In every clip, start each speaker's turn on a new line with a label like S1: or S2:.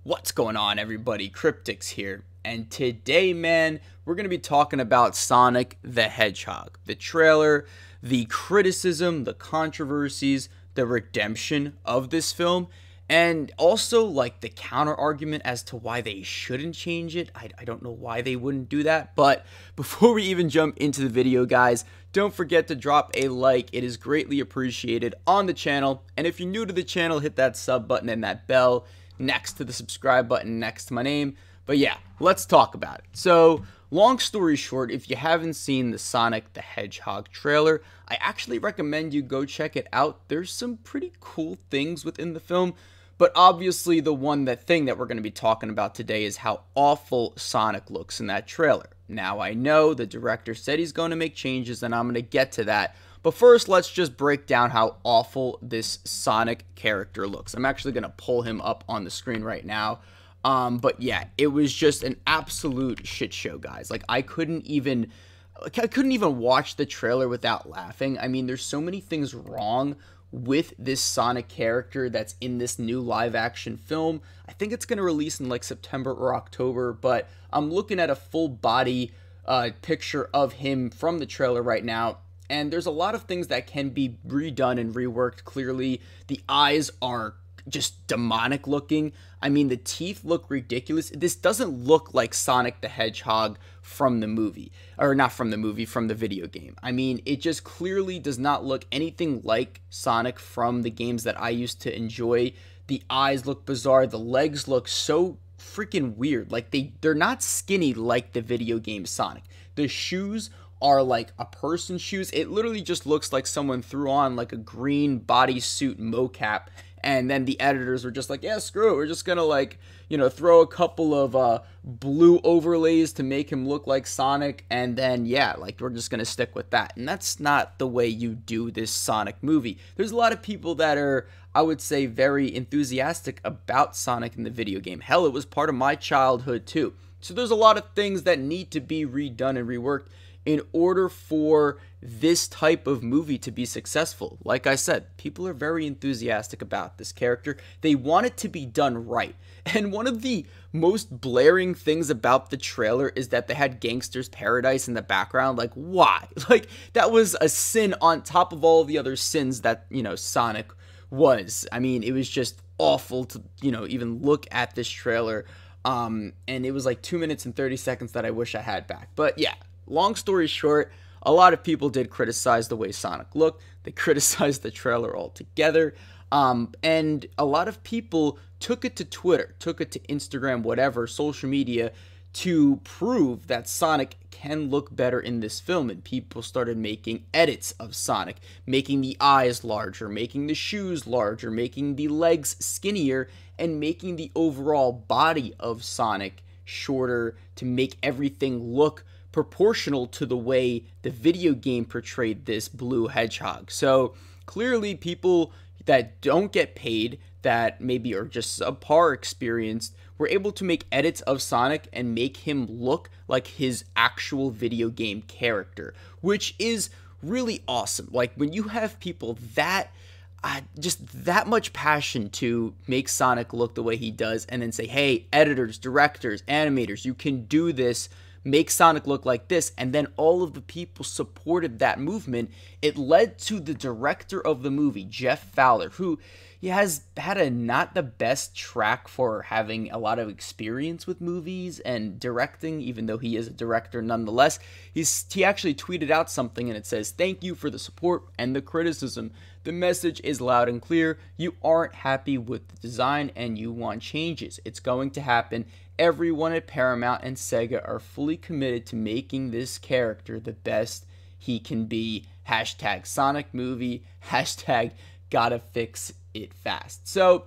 S1: What's going on, everybody? Cryptix here, and today, man, we're going to be talking about Sonic the Hedgehog. The trailer, the criticism, the controversies, the redemption of this film, and also, like, the counter-argument as to why they shouldn't change it. I don't know why they wouldn't do that, but before we even jump into the video, guys, don't forget to drop a like. It is greatly appreciated on the channel, and if you're new to the channel, hit that sub button and that bell next to the subscribe button next to my name. But yeah, let's talk about it. So, long story short, if you haven't seen the Sonic the Hedgehog trailer, I actually recommend you go check it out. There's some pretty cool things within the film, but obviously the thing that we're going to be talking about today is how awful Sonic looks in that trailer. Now, I know the director said he's going to make changes, and I'm going to get to that. But first, let's just break down how awful this Sonic character looks. I'm actually going to pull him up on the screen right now. But yeah, it was just an absolute shit show, guys. Like, I couldn't even watch the trailer without laughing. I mean, there's so many things wrong with this Sonic character that's in this new live action film. I think it's going to release in like September or October, but I'm looking at a full body picture of him from the trailer right now. And there's a lot of things that can be redone and reworked. Clearly, the eyes are just demonic looking. I mean, the teeth look ridiculous. This doesn't look like Sonic the Hedgehog from the movie. Or not from the movie, from the video game. I mean, it just clearly does not look anything like Sonic from the games that I used to enjoy. The eyes look bizarre. The legs look so freaking weird. Like, they're not skinny like the video game Sonic. The shoes are like a person's shoes. It literally just looks like someone threw on like a green bodysuit mocap, and then the editors were just like, yeah, screw it, we're just gonna, like, you know, throw a couple of blue overlays to make him look like Sonic, and then yeah, like, we're just gonna stick with that. And that's not the way you do this Sonic movie. There's a lot of people that are, I would say, very enthusiastic about Sonic in the video game. Hell, it was part of my childhood too. So there's a lot of things that need to be redone and reworked in order for this type of movie to be successful. Like I said, people are very enthusiastic about this character. They want it to be done right. And one of the most blaring things about the trailer is that they had Gangster's Paradise in the background. Like, why? Like, that was a sin on top of all the other sins that, you know, Sonic was. I mean, it was just awful to, you know, even look at this trailer. And it was like 2 minutes and 30 seconds that I wish I had back. But yeah, long story short, a lot of people did criticize the way Sonic looked. They criticized the trailer altogether. And a lot of people took it to Twitter, took it to Instagram, whatever, social media, to prove that Sonic can look better in this film. And people started making edits of Sonic, making the eyes larger, making the shoes larger, making the legs skinnier, and making the overall body of Sonic shorter to make everything look proportional to the way the video game portrayed this blue hedgehog. So clearly people that don't get paid, that maybe are just subpar experienced, were able to make edits of Sonic and make him look like his actual video game character, which is really awesome. Like, when you have people that just that much passion to make Sonic look the way he does, and then say, hey, editors, directors, animators, you can do this, make Sonic look like this, and then all of the people supported that movement. It led to the director of the movie, Jeff Fowler, who he has had a not the best track for having a lot of experience with movies and directing, even though he is a director nonetheless. He actually tweeted out something, and it says, "Thank you for the support and the criticism. The message is loud and clear. You aren't happy with the design and you want changes. It's going to happen. Everyone at Paramount and Sega are fully committed to making this character the best he can be. Hashtag Sonic movie. Hashtag gotta fix it fast." So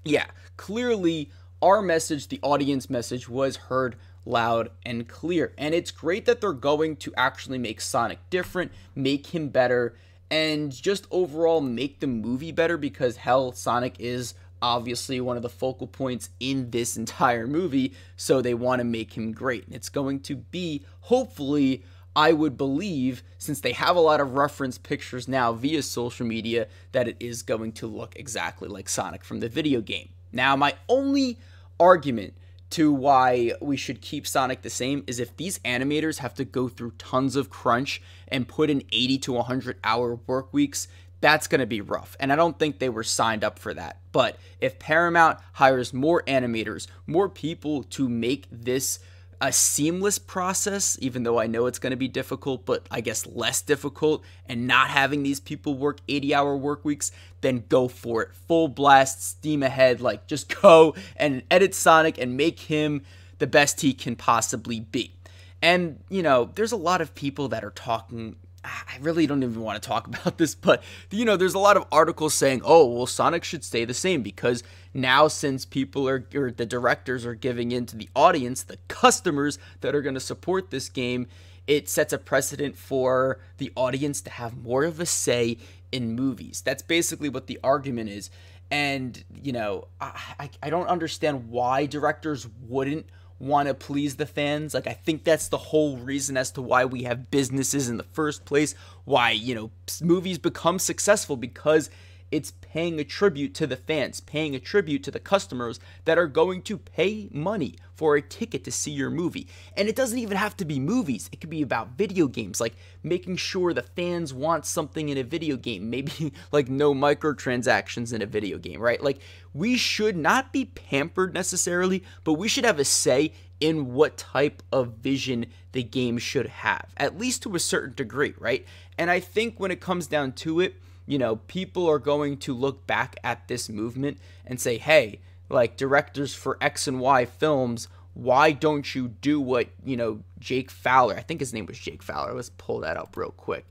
S1: yeah, clearly our message, the audience message, was heard loud and clear. And it's great that they're going to actually make Sonic different, make him better, and just overall make the movie better, because hell, Sonic is obviously one of the focal points in this entire movie, so they want to make him great. And it's going to be, hopefully, I would believe, since they have a lot of reference pictures now via social media, that it is going to look exactly like Sonic from the video game. Now, my only argument to why we should keep Sonic the same is if these animators have to go through tons of crunch and put in 80 to 100 hour work weeks, that's going to be rough. And I don't think they were signed up for that. But if Paramount hires more animators, more people to make this a seamless process, even though I know it's going to be difficult, but I guess less difficult, and not having these people work 80-hour work weeks, then go for it. Full blast, steam ahead, like just go and edit Sonic and make him the best he can possibly be. And, you know, there's a lot of people that are talking, I really don't even want to talk about this, but, you know, there's a lot of articles saying, oh, well, Sonic should stay the same because now since people are, or the directors are giving in to the audience, the customers that are going to support this game, it sets a precedent for the audience to have more of a say in movies. That's basically what the argument is. And, you know, I don't understand why directors wouldn't want to please the fans. Like, I think that's the whole reason as to why we have businesses in the first place, why, you know, movies become successful, because it's paying a tribute to the fans, paying a tribute to the customers that are going to pay money for a ticket to see your movie. And it doesn't even have to be movies. It could be about video games, like making sure the fans want something in a video game, maybe like no microtransactions in a video game, right? Like, we should not be pampered necessarily, but we should have a say in what type of vision the game should have, at least to a certain degree, right? And I think when it comes down to it, you know, people are going to look back at this movement and say, hey, like, directors for X and Y films, why don't you do what, you know, Jake Fowler, I think his name was Jake Fowler. Let's pull that up real quick.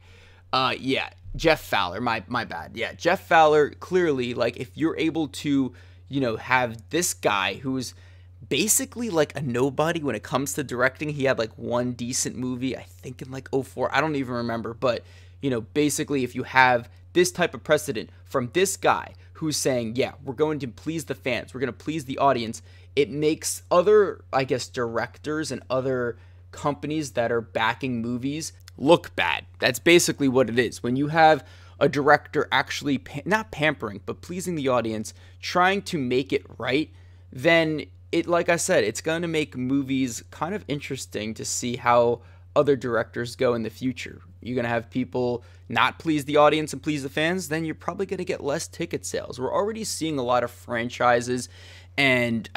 S1: Yeah, Jeff Fowler, my bad. Yeah, Jeff Fowler, clearly, like, if you're able to, you know, have this guy who's basically like a nobody when it comes to directing. He had like one decent movie, I think in like '04, I don't even remember, but, you know, basically if you have this type of precedent from this guy who's saying, yeah, we're going to please the fans, we're going to please the audience, it makes other, I guess, directors and other companies that are backing movies look bad. That's basically what it is. When you have a director actually not pampering, but pleasing the audience, trying to make it right, then it, like I said, it's going to make movies kind of interesting to see how other directors go in the future. You're going to have people not please the audience and please the fans, then you're probably going to get less ticket sales. We're already seeing a lot of franchises and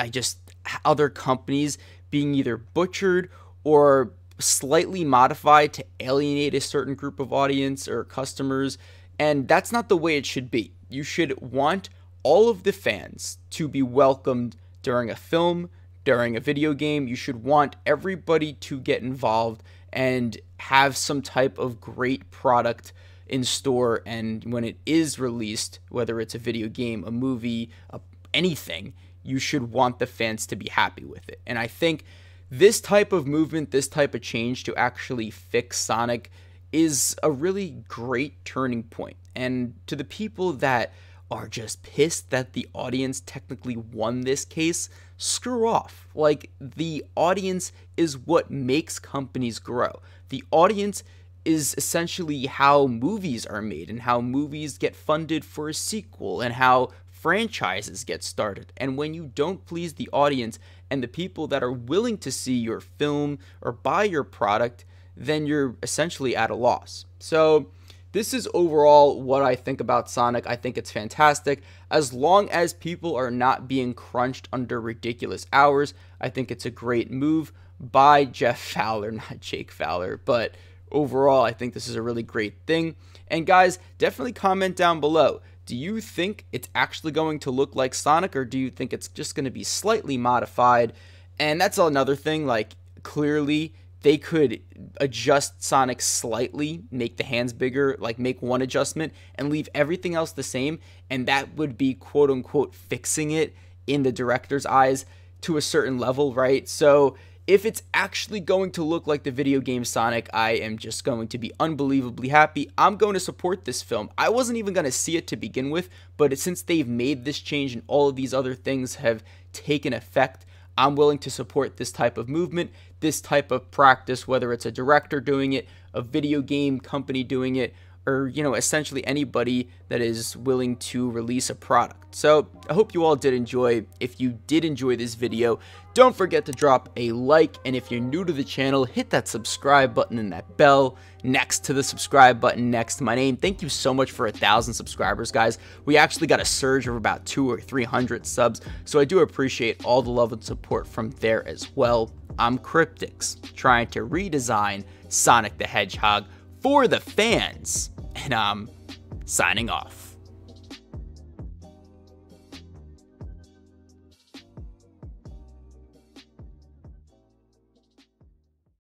S1: other companies being either butchered or slightly modified to alienate a certain group of audience or customers, and that's not the way it should be. You should want all of the fans to be welcomed during a film, during a video game. You should want everybody to get involved and have some type of great product in store, and when it is released, whether it's a video game, a movie, anything, you should want the fans to be happy with it. And I think this type of movement, this type of change to actually fix Sonic is a really great turning point. And to the people that are just pissed that the audience technically won this case, screw off. Like, the audience is what makes companies grow. The audience is essentially how movies are made and how movies get funded for a sequel and how franchises get started. And when you don't please the audience and the people that are willing to see your film or buy your product, then you're essentially at a loss. So this is overall what I think about Sonic. I think it's fantastic. As long as people are not being crunched under ridiculous hours, I think it's a great move by Jeff Fowler, not Jake Fowler. But overall, I think this is a really great thing. And guys, definitely comment down below. Do you think it's actually going to look like Sonic, or do you think it's just going to be slightly modified? And that's another thing, like, clearly they could adjust Sonic slightly, make the hands bigger, like make one adjustment and leave everything else the same, and that would be quote unquote fixing it in the director's eyes to a certain level, right? So if it's actually going to look like the video game Sonic, I am just going to be unbelievably happy. I'm going to support this film. I wasn't even going to see it to begin with, but since they've made this change and all of these other things have taken effect, I'm willing to support this type of movement, this type of practice, whether it's a director doing it, a video game company doing it, or, essentially anybody that is willing to release a product. So I hope you all did enjoy. If you did enjoy this video, don't forget to drop a like, and if you're new to the channel, hit that subscribe button and that bell next to the subscribe button next to my name. Thank you so much for 1,000 subscribers, guys. We actually got a surge of about 200 or 300 subs, so I do appreciate all the love and support from there as well. I'm Cryptix, trying to redesign Sonic the Hedgehog for the fans, and I'm signing off.